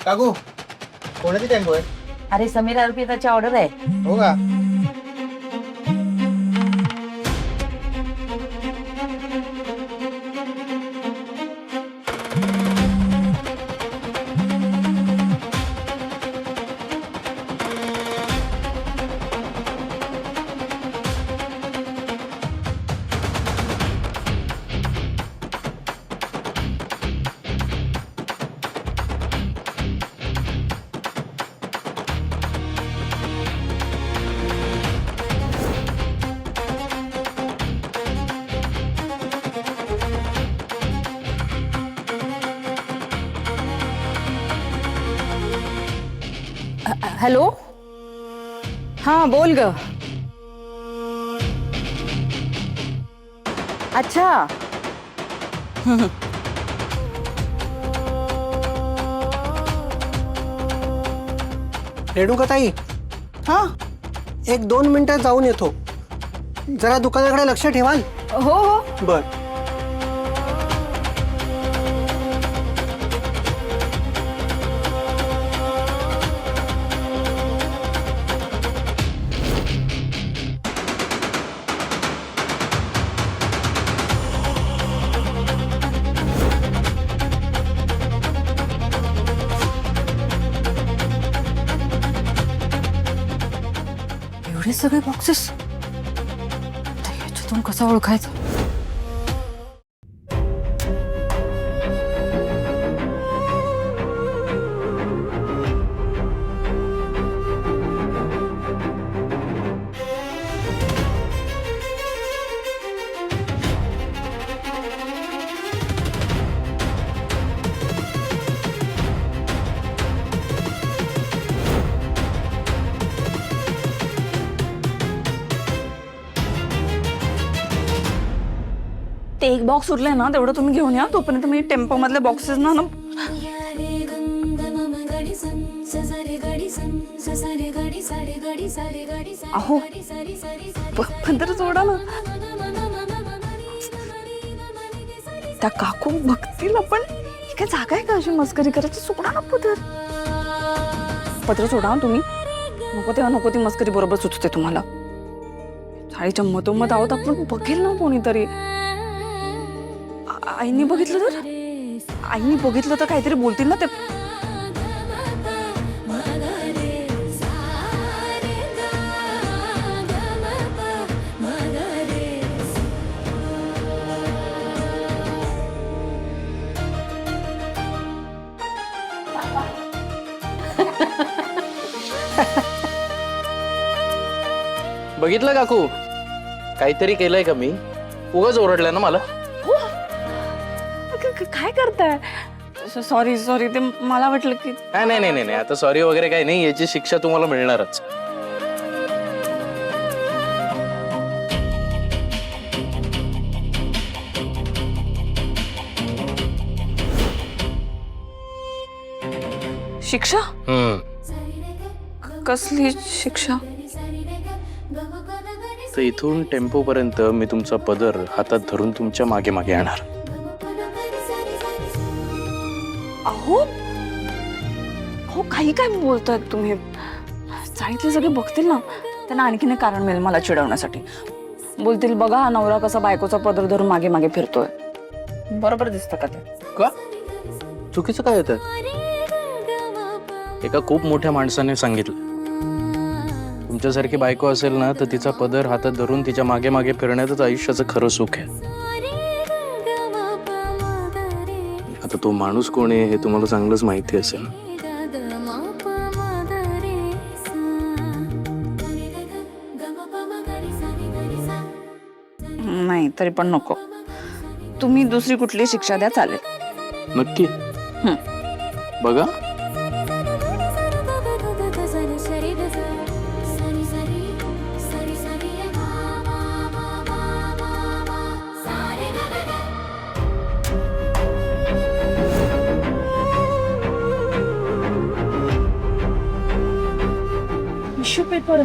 काकू कोणाची टेम्पो आहे? अरे समीर अर्पिताची ऑर्डर आहे. हो का? हॅलो, हां बोल ग. अच्छा. रेणुकाताई, हां, 1-2 मिनिटात जाऊन येतो. जरा दुकानाकडे लक्ष ठेवाल? हो हो. बर. एवढे सगळे बॉक्सेस, याच्यातून कसा ओळखायचा? ते एक बॉक्स उरलंय ना, तेवढं तुम्ही घेऊन या. तोपर्यंत मी टेम्पो मधले बॉक्सेस ना अहो पण तर सोडा ना. त्या काकू बघतील आपण. ही काय जागा आहे का अशी मस्करी करायची? सोडा ना पत्र सोडा तुम्ही. नको तेव्हा नको ती मस्करी बरोबर सुचते तुम्हाला. थाळीच्या मधोमध आहोत आपण, बघेल ना कोणीतरी. आईनी बघितलं तर काहीतरी बोलतील ना ते. बघितलं काकू, काहीतरी केलंय का मी? उगाच ओरडलं ना मला. काय करताय? सॉरी ते मला वाटलं की. नाही, आता सॉरी वगैरे काही नाही. याची शिक्षा तुम्हाला मिळणारच. शिक्षा? कसली शिक्षा? तर इथून टेम्पो पर्यंत मी तुमचा पदर हातात धरून तुमच्या मागे मागे येणार. अहो काही काय बोलताय तुम्ही? चाळीतले सगळे बघतील ना, त्यांना आणखीन एक कारण मिळेल मला चिडवण्यासाठी. बोलतील, बघा हा नवरा कसा बायकोचा पदर धरून मागे मागे फिरतोय. बरोबर दिसतं का ते? का चुकीचं काय होतं? एका खूप मोठ्या माणसाने सांगितलं, तुमच्यासारखी बायको असेल ना तर तिचा पदर हातात धरून तिच्या मागे मागे फिरण्यातच आयुष्याचं खरं सुख आहे. आता तो माणूस कोण आहे हे तुम्हाला चांगलंच माहिती असेल. नाही तरी पण नको. तुम्ही दुसरी कुठली शिक्षा द्या, चालेल. नक्की? बघा, टिश्यू पेपर.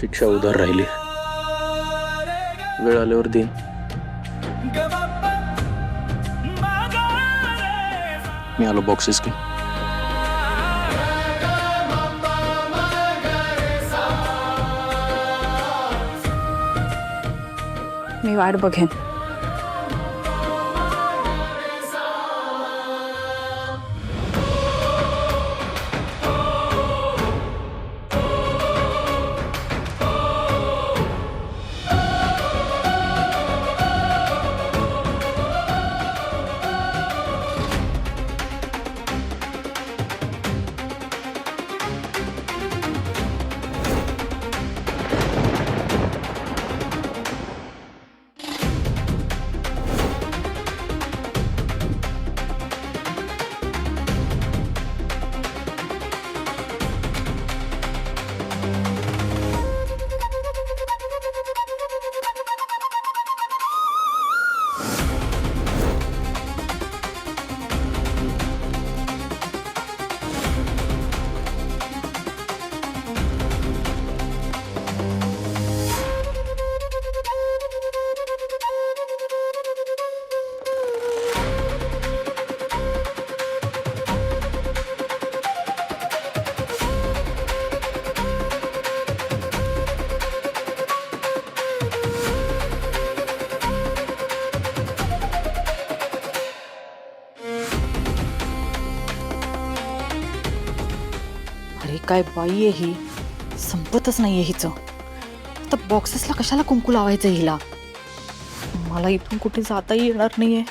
शिक्षा उधार राहिली. वेळ आल्यावर देईन. मी आलो बॉक्सेस घेऊन. मी वाट बघेन. अरे काय बाई आहे ही, संपतच नाहीये हिचं. आता बॉक्सेसला कशाला कुंकू लावायचं हिला. मला इथून कुठे जाताही येणार नाहीये.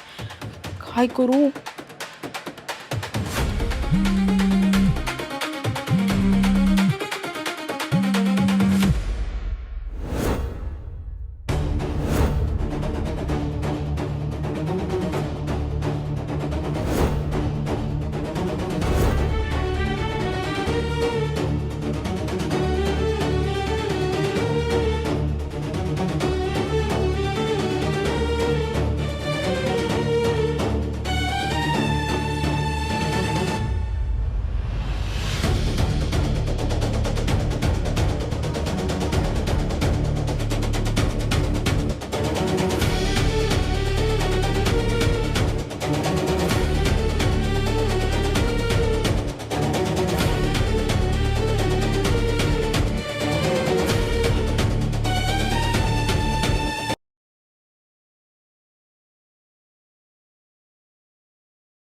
काय करू.